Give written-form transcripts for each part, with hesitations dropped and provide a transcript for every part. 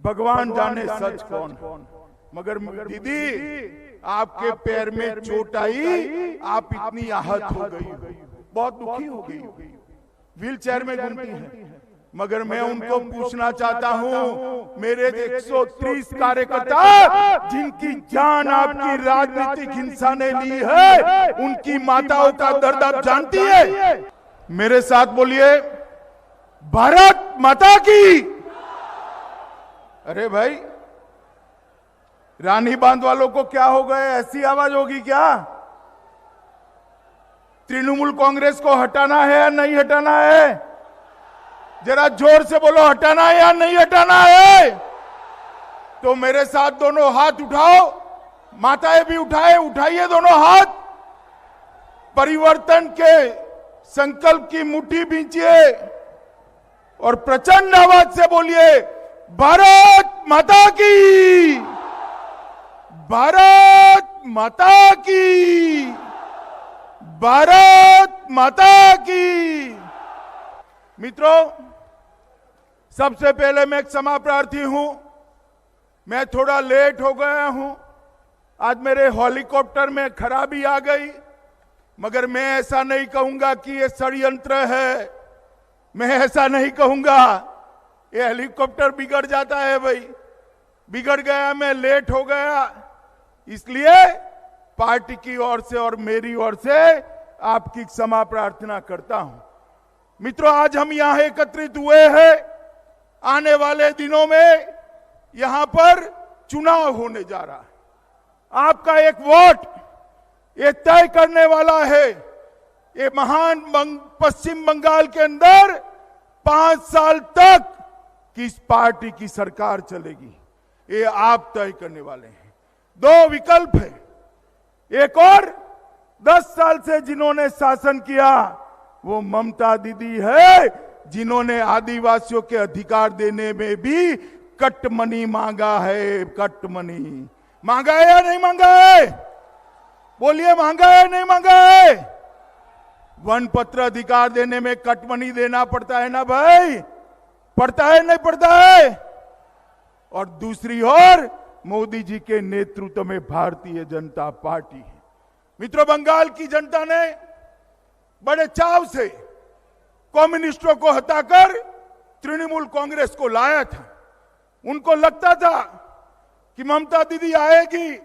भगवान जाने सच कौन। मगर दीदी आपके पैर में चोट आई, आप इतनी आहत हो गई, बहुत दुखी हो गई, व्हील चेयर में घूमती हैं। मगर मैं उनको पूछना चाहता हूं, मेरे 130 कार्यकर्ता जिनकी जान आपकी राजनीतिक हिंसा ने ली है, उनकी माताओं का दर्द आप जानती है? मेरे साथ बोलिए, भारत माता की। अरे भाई, रानी बांध वालों को क्या हो गए, ऐसी आवाज होगी क्या? तृणमूल कांग्रेस को हटाना है या नहीं हटाना है? जरा जोर से बोलो, हटाना है या नहीं हटाना है? तो मेरे साथ दोनों हाथ उठाओ, माताएं भी उठाइए दोनों हाथ। परिवर्तन के संकल्प की मुट्ठी बींचिए और प्रचंड आवाज से बोलिए, भारत माता की, भारत माता की, भारत माता की। मित्रों, सबसे पहले मैं क्षमा प्रार्थी हूं, मैं थोड़ा लेट हो गया हूं। आज मेरे हेलीकॉप्टर में खराबी आ गई, मगर मैं ऐसा नहीं कहूंगा कि ये षड्यंत्र है। मैं ऐसा नहीं कहूंगा, ये हेलीकॉप्टर बिगड़ जाता है भाई, बिगड़ गया, मैं लेट हो गया। इसलिए पार्टी की ओर से और मेरी ओर से आपकी क्षमा प्रार्थना करता हूं। मित्रों, आज हम यहां एकत्रित हुए हैं, आने वाले दिनों में यहां पर चुनाव होने जा रहा है। आपका एक वोट ये तय करने वाला है, ये महान पश्चिम बंगाल के अंदर 5 साल तक किस पार्टी की सरकार चलेगी, ये आप तय करने वाले हैं। 2 विकल्प है, एक और 10 साल से जिन्होंने शासन किया वो ममता दीदी है, जिन्होंने आदिवासियों के अधिकार देने में भी कटमनी मांगा है। कटमनी मांगा है या नहीं मांगा है? बोलिए, मांगा है नहीं मांगा है? वन पत्र अधिकार देने में कटमनी देना पड़ता है ना भाई, पड़ता है नहीं पड़ता है? और दूसरी ओर मोदी जी के नेतृत्व में भारतीय जनता पार्टी है। मित्रों, बंगाल की जनता ने बड़े चाव से कम्युनिस्टों को हटाकर तृणमूल कांग्रेस को लाया था। उनको लगता था कि ममता दीदी आएगी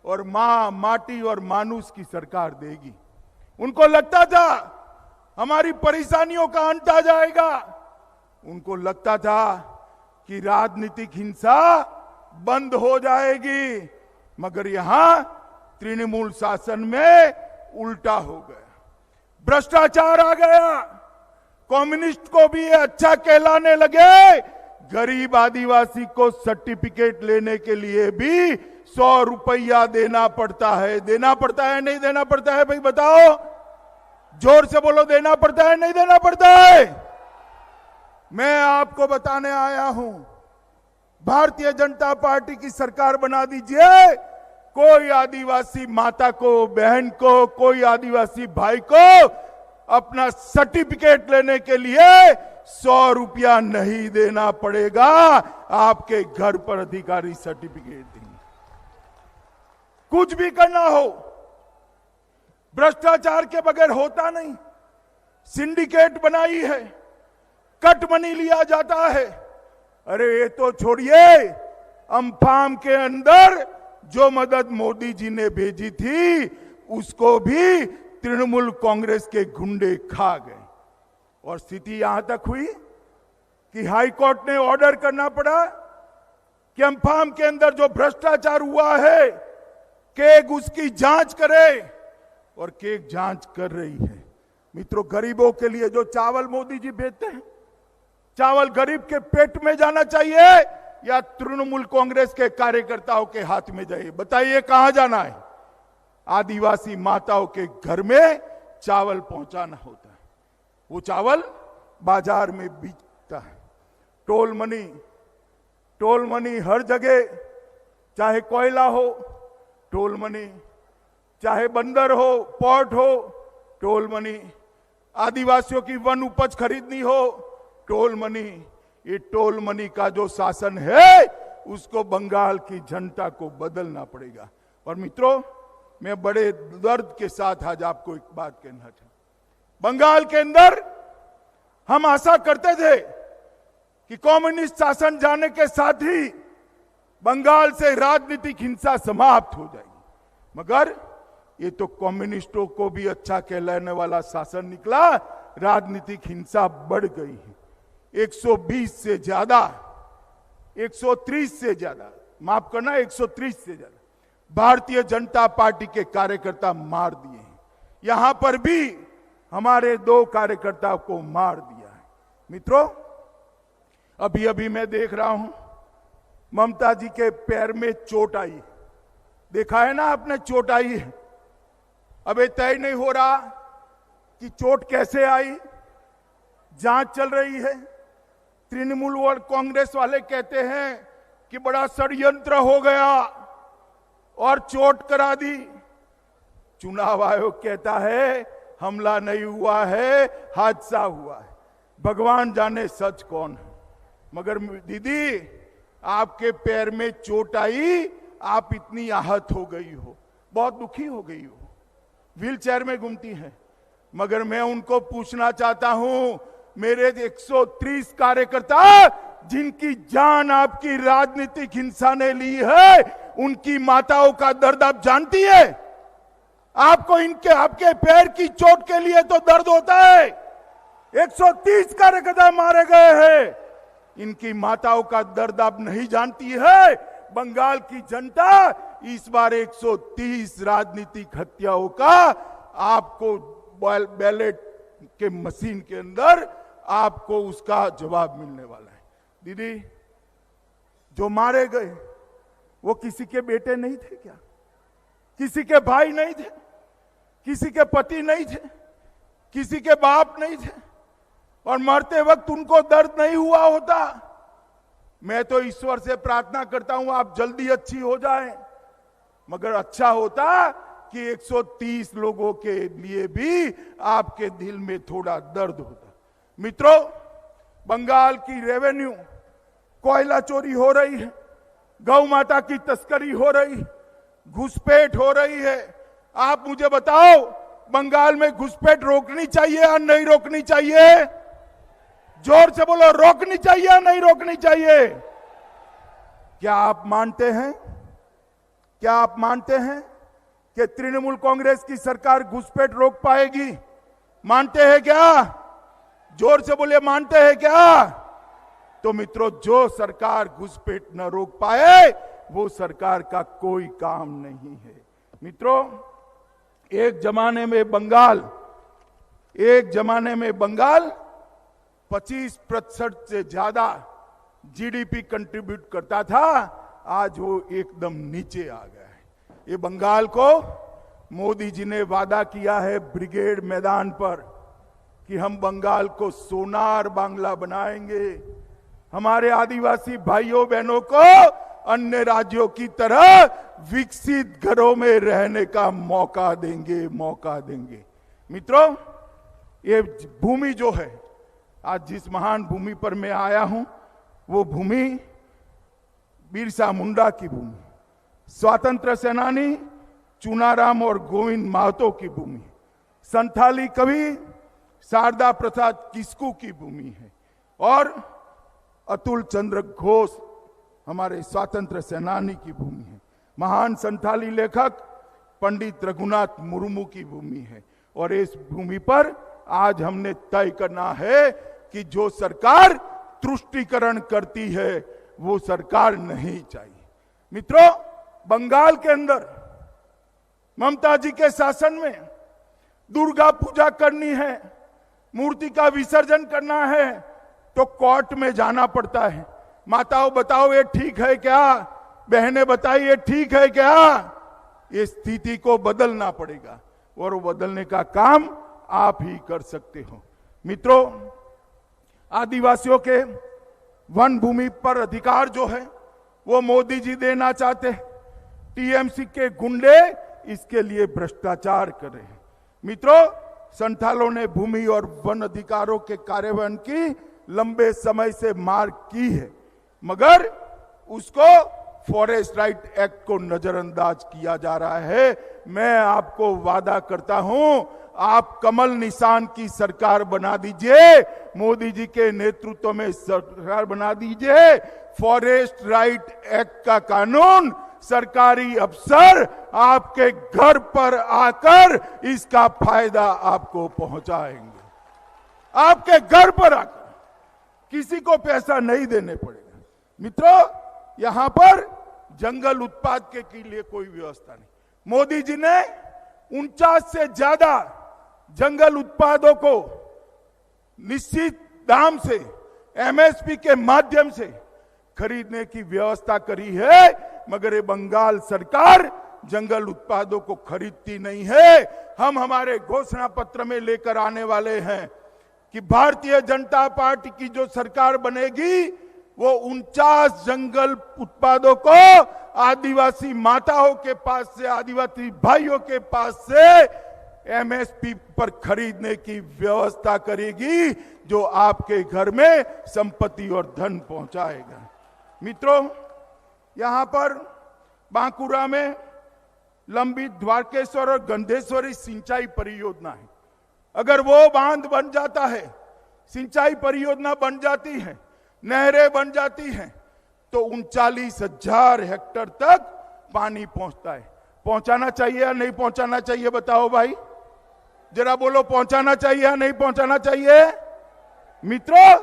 और मां, माटी और मानुष की सरकार देगी। उनको लगता था हमारी परेशानियों का अंत आ जाएगा। उनको लगता था कि राजनीतिक हिंसा बंद हो जाएगी। मगर यहां तृणमूल शासन में उल्टा हो गया, भ्रष्टाचार आ गया। कम्युनिस्ट को भी ये अच्छा कहलाने लगे। गरीब आदिवासी को सर्टिफिकेट लेने के लिए भी 100 रुपया देना पड़ता है। देना पड़ता है नहीं देना पड़ता है भाई, बताओ, जोर से बोलो, देना पड़ता है नहीं देना पड़ता है? मैं आपको बताने आया हूं, भारतीय जनता पार्टी की सरकार बना दीजिए। कोई आदिवासी माता को, बहन को, कोई आदिवासी भाई को अपना सर्टिफिकेट लेने के लिए 100 रुपया नहीं देना पड़ेगा। आपके घर पर अधिकारी सर्टिफिकेट देंगे। कुछ भी करना हो, भ्रष्टाचार के बगैर होता नहीं। सिंडिकेट बनाई है, कट मनी लिया जाता है। अरे ये तो छोड़िए, अम्फान के अंदर जो मदद मोदी जी ने भेजी थी उसको भी तृणमूल कांग्रेस के गुंडे खा गए। और स्थिति यहां तक हुई कि हाई कोर्ट ने ऑर्डर करना पड़ा कि अम्फान के अंदर जो भ्रष्टाचार हुआ है, केग उसकी जांच करे, और केग जांच कर रही है। मित्रों, गरीबों के लिए जो चावल मोदी जी भेजते हैं, चावल गरीब के पेट में जाना चाहिए या तृणमूल कांग्रेस के कार्यकर्ताओं के हाथ में जाइए? बताइए, कहां जाना है? आदिवासी माताओं के घर में चावल पहुंचाना होता है। वो चावल बाजार में बिकता है। टोल मनी हर जगह, चाहे कोयला हो टोल मनी, चाहे बंदर हो, पोर्ट हो टोल मनी, आदिवासियों की वन उपज खरीदनी हो टोल मनी, ये टोल मनी का जो शासन है उसको बंगाल की जनता को बदलना पड़ेगा। और मित्रों, मैं बड़े दर्द के साथ आज आपको एक बात कहना चाहता हूं। बंगाल के अंदर हम आशा करते थे कि कम्युनिस्ट शासन जाने के साथ ही बंगाल से राजनीतिक हिंसा समाप्त हो जाएगी, मगर ये तो कम्युनिस्टों को भी अच्छा कहलाने वाला शासन निकला। राजनीतिक हिंसा बढ़ गई है। 120 से ज्यादा, 130 से ज्यादा, माफ करना 130 से ज्यादा भारतीय जनता पार्टी के कार्यकर्ता मार दिए हैं। यहां पर भी हमारे 2 कार्यकर्ताओं को मार दिया है। मित्रों, अभी अभी मैं देख रहा हूं ममता जी के पैर में चोट आई। देखा है ना आपने, चोट आई है। अब ये तय नहीं हो रहा कि चोट कैसे आई, जांच चल रही है। तृणमूल और कांग्रेस वाले कहते हैं कि बड़ा षड्यंत्र हो गया और चोट करा दी। चुनाव आयोग कहता है हमला नहीं हुआ है, हादसा हुआ है। भगवान जाने सच कौन है। मगर दीदी, आपके पैर में चोट आई, आप इतनी आहत हो गई हो, बहुत दुखी हो गई हो, व्हील चेयर में घूमती हैं। मगर मैं उनको पूछना चाहता हूं, मेरे 130 कार्यकर्ता जिनकी जान आपकी राजनीतिक हिंसा ने ली है, उनकी माताओं का दर्द आप जानती है? आपको इनके आपके पैर की चोट के लिए तो दर्द होता है। 130 कार्यकर्ता मारे गए हैं, इनकी माताओं का दर्द आप नहीं जानती है। बंगाल की जनता इस बार 130 राजनीतिक हत्याओं का आपको बैलेट के मशीन के अंदर आपको उसका जवाब मिलने वाला है। दीदी, जो मारे गए वो किसी के बेटे नहीं थे क्या? किसी के भाई नहीं थे? किसी के पति नहीं थे? किसी के बाप नहीं थे? और मरते वक्त उनको दर्द नहीं हुआ होता? मैं तो ईश्वर से प्रार्थना करता हूं आप जल्दी अच्छी हो जाएं, मगर अच्छा होता कि 130 लोगों के लिए भी आपके दिल में थोड़ा दर्द होता। मित्रों, बंगाल की रेवेन्यू, कोयला चोरी हो रही है, गौ माता की तस्करी हो रही, घुसपैठ हो रही है। आप मुझे बताओ, बंगाल में घुसपैठ रोकनी चाहिए या नहीं रोकनी चाहिए? जोर से बोलो, रोकनी चाहिए या नहीं रोकनी चाहिए? क्या आप मानते हैं, क्या आप मानते हैं कि तृणमूल कांग्रेस की सरकार घुसपैठ रोक पाएगी? मानते हैं क्या? जोर से बोलिए, मानते हैं क्या? तो मित्रों, जो सरकार घुसपैठ न रोक पाए वो सरकार का कोई काम नहीं है। मित्रों, एक जमाने में बंगाल 25% से ज्यादा जीडीपी कंट्रीब्यूट करता था, आज वो एकदम नीचे आ गया है। ये बंगाल को मोदी जी ने वादा किया है ब्रिगेड मैदान पर कि हम बंगाल को सोनार बांग्ला बनाएंगे, हमारे आदिवासी भाइयों बहनों को अन्य राज्यों की तरह विकसित घरों में रहने का मौका देंगे। मित्रों, ये भूमि जो है, आज जिस महान भूमि पर मैं आया हूं, वो भूमि बिरसा मुंडा की भूमि, स्वतंत्र सेनानी चुनाराम और गोविंद महतो की भूमि, संथाली कवि शारदा प्रसाद किस्कू की भूमि है, और अतुल चंद्र घोष हमारे स्वतंत्र सेनानी की भूमि है। महान संथाली लेखक पंडित रघुनाथ मुर्मू की भूमि है। और इस भूमि पर आज हमने तय करना है कि जो सरकार तुष्टीकरण करती है वो सरकार नहीं चाहिए। मित्रों, बंगाल के अंदर ममता जी के शासन में दुर्गा पूजा करनी है, मूर्ति का विसर्जन करना है तो कोर्ट में जाना पड़ता है। माताओं बताओ, ये ठीक है क्या? बहनें बताइए, ठीक है क्या? ये स्थिति को बदलना पड़ेगा और वो बदलने का काम आप ही कर सकते हो। मित्रों, आदिवासियों के वन भूमि पर अधिकार जो है वो मोदी जी देना चाहते हैं। टीएमसी के गुंडे इसके लिए भ्रष्टाचार कर रहे हैं। मित्रों, संथालों ने भूमि और वन अधिकारों के कार्यान्वयन की लंबे समय से मांग की है, मगर उसको फॉरेस्ट राइट एक्ट को नजरअंदाज किया जा रहा है। मैं आपको वादा करता हूं, आप कमल निशान की सरकार बना दीजिए, मोदी जी के नेतृत्व में सरकार बना दीजिए। फॉरेस्ट राइट एक्ट का कानून सरकारी अफसर आपके घर पर आकर इसका फायदा आपको पहुंचाएंगे। आपके घर पर आकर, किसी को पैसा नहीं देने पड़ेगा। मित्रों, यहां पर जंगल उत्पाद के लिए कोई व्यवस्था नहीं। मोदी जी ने 49 से ज्यादा जंगल उत्पादों को निश्चित दाम से, एमएसपी के माध्यम से खरीदने की व्यवस्था करी है, मगर ये बंगाल सरकार जंगल उत्पादों को खरीदती नहीं है। हम हमारे घोषणा पत्र में लेकर आने वाले हैं कि भारतीय जनता पार्टी की जो सरकार बनेगी वो 49 जंगल उत्पादों को आदिवासी माताओं के पास से, आदिवासी भाइयों के पास से एमएसपी पर खरीदने की व्यवस्था करेगी, जो आपके घर में संपत्ति और धन पहुंचाएगा। मित्रों, यहां पर बांकुरा में लंबित द्वारकेश्वर और गंधेश्वरी सिंचाई परियोजना है। अगर वो बांध बन जाता है, सिंचाई परियोजना बन जाती है, नहरें बन जाती हैं, तो 39,000 हेक्टेयर तक पानी पहुंचता है। पहुंचाना चाहिए या नहीं पहुंचाना चाहिए, बताओ भाई, जरा बोलो, पहुंचाना चाहिए या नहीं पहुंचाना चाहिए? मित्रों,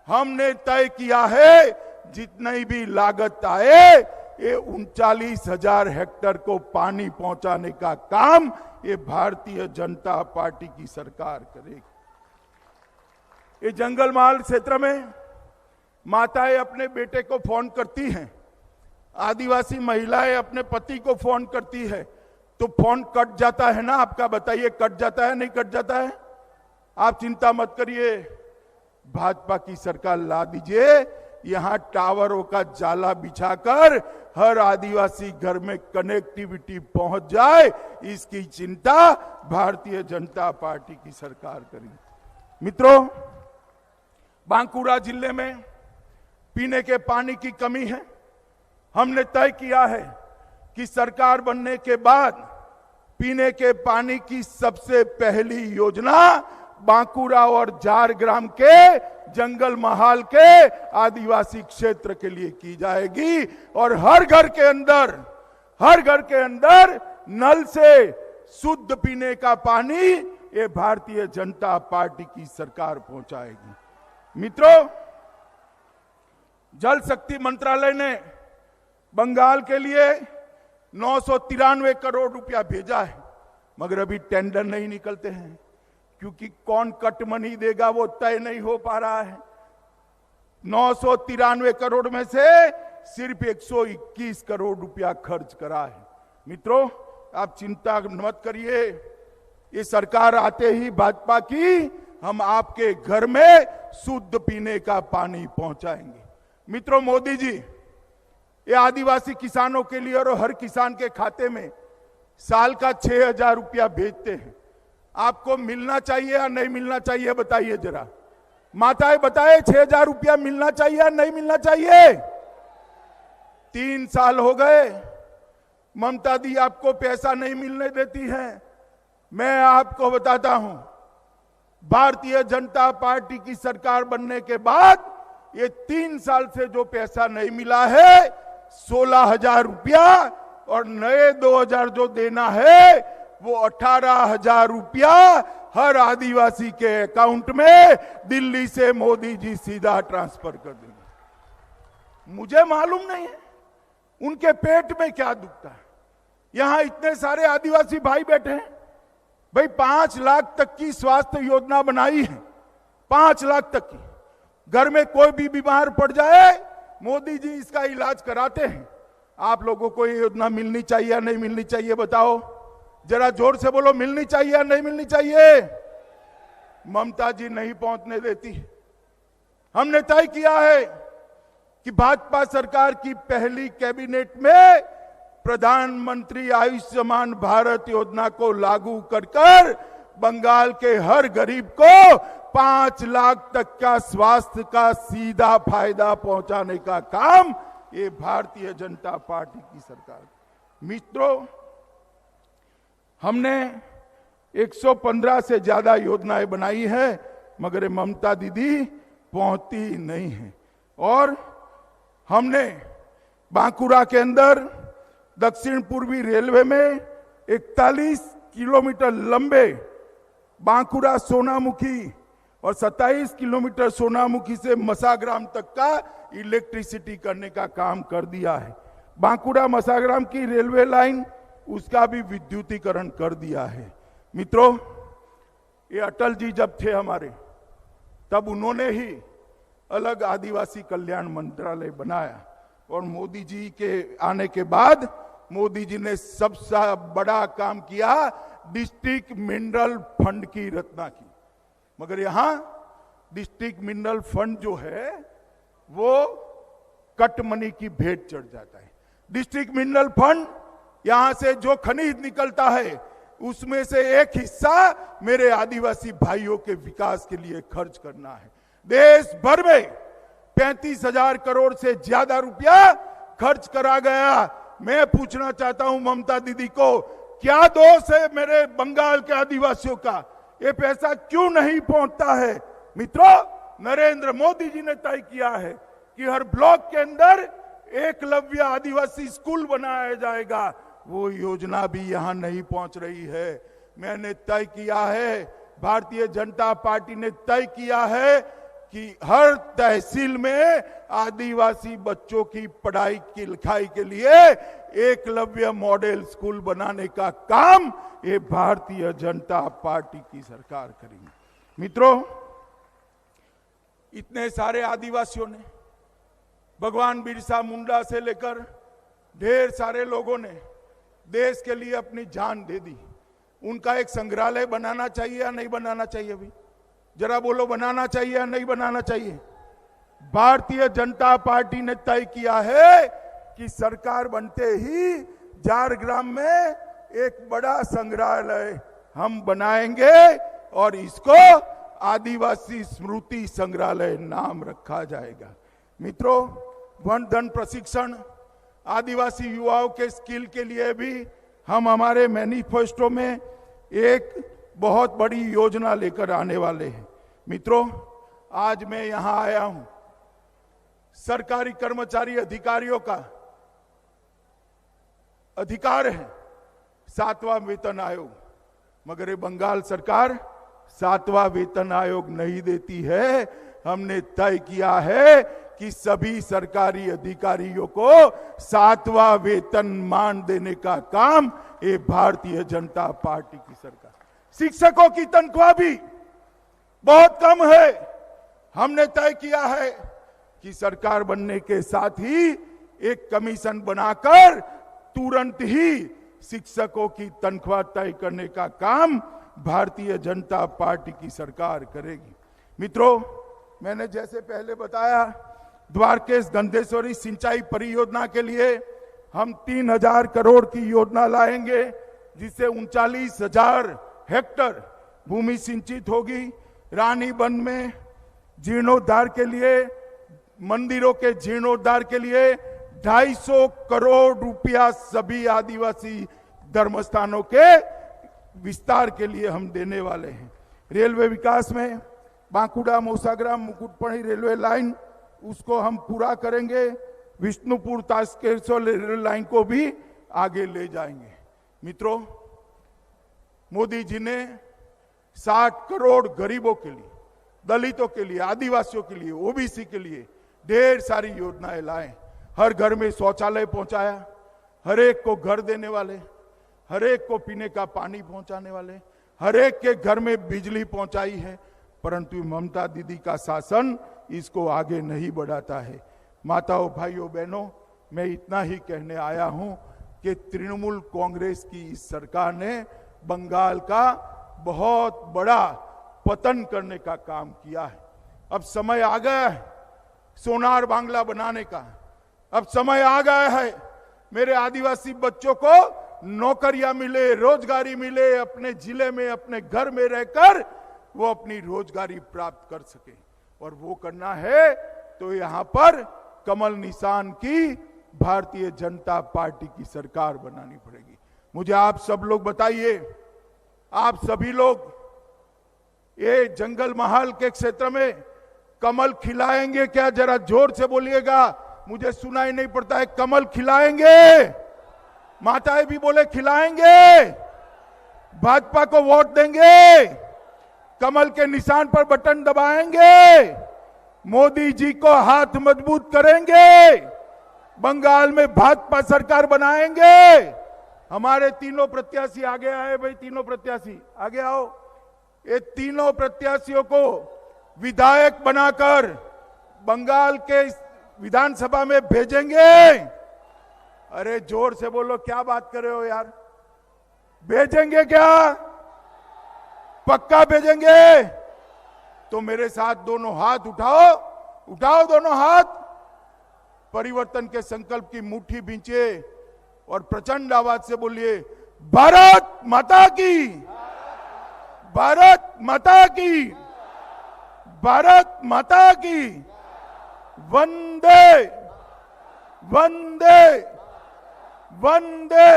हमने तय किया है, जितनी भी लागत आए, ये 39,000 हेक्टेयर को पानी पहुंचाने का काम ये भारतीय जनता पार्टी की सरकार करेगी। ये जंगल महल क्षेत्र में माताएं अपने बेटे को फोन करती हैं, आदिवासी महिलाएं अपने पति को फोन करती है, तो फोन कट जाता है ना आपका, बताइए, कट जाता है नहीं कट जाता है? आप चिंता मत करिए, भाजपा की सरकार ला दीजिए, यहां टावरों का जाला बिछाकर हर आदिवासी घर में कनेक्टिविटी पहुंच जाए, इसकी चिंता भारतीय जनता पार्टी की सरकार करेगी। मित्रों, बांकुरा जिले में पीने के पानी की कमी है। हमने तय किया है कि सरकार बनने के बाद पीने के पानी की सबसे पहली योजना बांकुरा और झारग्राम के जंगल महाल के आदिवासी क्षेत्र के लिए की जाएगी, और हर घर के अंदर नल से शुद्ध पीने का पानी ये भारतीय जनता पार्टी की सरकार पहुंचाएगी। मित्रों, जल शक्ति मंत्रालय ने बंगाल के लिए 993 करोड़ रुपया भेजा है, मगर अभी टेंडर नहीं निकलते हैं, क्योंकि कौन कट मनी देगा वो तय नहीं हो पा रहा है। 993 करोड़ में से सिर्फ 121 करोड़ रुपया खर्च करा है। मित्रों, आप चिंता मत करिए, ये सरकार आते ही भाजपा की, हम आपके घर में शुद्ध पीने का पानी पहुंचाएंगे। मित्रों, मोदी जी ये आदिवासी किसानों के लिए और हर किसान के खाते में साल का 6,000 रुपया भेजते हैं। आपको मिलना चाहिए या नहीं मिलना चाहिए, बताइए जरा, माताएं बताए, 6,000 रुपया मिलना चाहिए या नहीं मिलना चाहिए? 3 साल हो गए, ममता दी आपको पैसा नहीं मिलने देती है। मैं आपको बताता हूं, भारतीय जनता पार्टी की सरकार बनने के बाद ये 3 साल से जो पैसा नहीं मिला है, 16,000 रुपया, और नए 2,000 जो देना है वो 18,000 रुपया हर आदिवासी के अकाउंट में दिल्ली से मोदी जी सीधा ट्रांसफर कर देंगे। मुझे मालूम नहीं है उनके पेट में क्या दुखता है। यहां इतने सारे आदिवासी भाई बैठे हैं, भाई 5 लाख तक की स्वास्थ्य योजना बनाई है, 5 लाख तक की। घर में कोई भी बीमार पड़ जाए, मोदी जी इसका इलाज कराते हैं। आप लोगों को ये योजना मिलनी चाहिए या नहीं मिलनी चाहिए, बताओ जरा, जोर से बोलो, मिलनी चाहिए या नहीं मिलनी चाहिए? ममता जी नहीं पहुंचने देती। हमने तय किया है कि भाजपा सरकार की पहली कैबिनेट में प्रधानमंत्री आयुष्मान भारत योजना को लागू कर बंगाल के हर गरीब को 5 लाख तक का स्वास्थ्य का सीधा फायदा पहुंचाने का काम ये भारतीय जनता पार्टी की सरकार। मित्रों, हमने 115 से ज्यादा योजनाएं बनाई है, मगर ये ममता दीदी पहुंचती नहीं है। और हमने बांकुड़ा के अंदर दक्षिण पूर्वी रेलवे में 41 किलोमीटर लंबे बांकुड़ा सोनामुखी और 27 किलोमीटर सोनामुखी से मसाग्राम तक का इलेक्ट्रिसिटी करने का काम कर दिया है। बांकुड़ा मसाग्राम की रेलवे लाइन, उसका भी विद्युतीकरण कर दिया है। मित्रों, ये अटल जी जब थे हमारे, तब उन्होंने ही अलग आदिवासी कल्याण मंत्रालय बनाया, और मोदी जी के आने के बाद मोदी जी ने सबसे बड़ा काम किया, डिस्ट्रिक्ट मिनरल फंड की रचना की। मगर यहां डिस्ट्रिक्ट मिनरल फंड जो है वो कट मनी की भेंट चढ़ जाता है। डिस्ट्रिक्ट मिनरल फंड, यहां से जो खनिज निकलता है उसमें से एक हिस्सा मेरे आदिवासी भाइयों के विकास के लिए खर्च करना है। देश भर में 35,000 करोड़ से ज्यादा रुपया खर्च करा गया। मैं पूछना चाहता हूं ममता दीदी को, क्या दोष है मेरे बंगाल के आदिवासियों का? ये पैसा क्यों नहीं पहुंचता है? मित्रों, नरेंद्र मोदी जी ने तय किया है कि हर ब्लॉक के अंदर एकलव्य आदिवासी स्कूल बनाया जाएगा। वो योजना भी यहां नहीं पहुंच रही है। मैंने तय किया है, भारतीय जनता पार्टी ने तय किया है कि हर तहसील में आदिवासी बच्चों की पढ़ाई की लिखाई के लिए एकलव्य मॉडल स्कूल बनाने का काम ये भारतीय जनता पार्टी की सरकार करेगी। मित्रों, इतने सारे आदिवासियों ने, भगवान बिरसा मुंडा से लेकर ढेर सारे लोगों ने देश के लिए अपनी जान दे दी। उनका एक संग्रहालय बनाना चाहिए या नहीं बनाना चाहिए? अभी जरा बोलो, बनाना चाहिए या नहीं बनाना चाहिए? भारतीय जनता पार्टी ने तय किया है कि सरकार बनते ही झारग्राम में एक बड़ा संग्रहालय हम बनाएंगे और इसको आदिवासी स्मृति संग्रहालय नाम रखा जाएगा। मित्रों, वन धन प्रशिक्षण, आदिवासी युवाओं के स्किल के लिए भी हम हमारे मैनिफेस्टो में एक बहुत बड़ी योजना लेकर आने वाले हैं। मित्रों, आज मैं यहां आया हूं, सरकारी कर्मचारी अधिकारियों का अधिकार है 7वां वेतन आयोग, मगर ये बंगाल सरकार 7वां वेतन आयोग नहीं देती है। हमने तय किया है कि सभी सरकारी अधिकारियों को 7वां वेतनमान देने का काम ये भारतीय जनता पार्टी की सरकार। शिक्षकों की तनख्वाह भी बहुत कम है। हमने तय किया है कि सरकार बनने के साथ ही एक कमीशन बनाकर तुरंत ही शिक्षकों की तनख्वाह तय करने का काम भारतीय जनता पार्टी की सरकार करेगी। मित्रों, मैंने जैसे पहले बताया, द्वारकेश गंधेश्वरी सिंचाई परियोजना के लिए हम 3,000 करोड़ की योजना लाएंगे, जिससे 39,000 हेक्टर भूमि सिंचित होगी। रानीबंध में जीर्णोद्धार के लिए, मंदिरों के जीर्णोद्धार के लिए 250 करोड़ रुपया सभी आदिवासी धर्मस्थानों के विस्तार के लिए हम देने वाले हैं। रेलवे विकास में बांकुड़ा मौसाग्राम मुकुटपणी रेलवे लाइन, उसको हम पूरा करेंगे। विष्णुपुर तास्केश्वर रेलवे लाइन को भी आगे ले जाएंगे। मित्रों, मोदी जी ने 60 करोड़ गरीबों के लिए, दलितों के लिए, आदिवासियों के लिए, ओबीसी के लिए ढेर सारी योजनाएं लाए। हर घर में शौचालय पहुंचाया, हर एक को घर देने वाले, हर एक को पीने का पानी पहुंचाने वाले, हर एक के घर में बिजली पहुंचाई है। परंतु ममता दीदी का शासन इसको आगे नहीं बढ़ाता है। माताओं, भाइयों, बहनों, मैं इतना ही कहने आया हूं कि तृणमूल कांग्रेस की इस सरकार ने बंगाल का बहुत बड़ा पतन करने का काम किया है। अब समय आ गया है सोनार बांग्ला बनाने का। अब समय आ गया है मेरे आदिवासी बच्चों को नौकरियां मिले, रोजगारी मिले, अपने जिले में, अपने घर में रहकर वो अपनी रोजगारी प्राप्त कर सके। और वो करना है तो यहां पर कमल निशान की भारतीय जनता पार्टी की सरकार बनानी पड़ेगी। मुझे आप सब लोग बताइए, आप सभी लोग ये जंगल महल के क्षेत्र में कमल खिलाएंगे क्या? जरा जोर से बोलिएगा, मुझे सुनाई नहीं पड़ता है। कमल खिलाएंगे? माताएं भी बोले खिलाएंगे। भाजपा को वोट देंगे, कमल के निशान पर बटन दबाएंगे, मोदी जी को हाथ मजबूत करेंगे, बंगाल में भाजपा सरकार बनाएंगे। हमारे तीनों प्रत्याशी आगे आए भाई, तीनों प्रत्याशी आगे आओ। ये तीनों प्रत्याशियों को विधायक बनाकर बंगाल के विधानसभा में भेजेंगे। अरे जोर से बोलो, क्या बात कर रहे हो यार? भेजेंगे क्या? पक्का भेजेंगे? तो मेरे साथ दोनों हाथ उठाओ, उठाओ दोनों हाथ, परिवर्तन के संकल्प की मुट्ठी भींचे और प्रचंड आवाज से बोलिए, भारत माता की, भारत माता की, भारत माता की, वंदे वंदे वंदे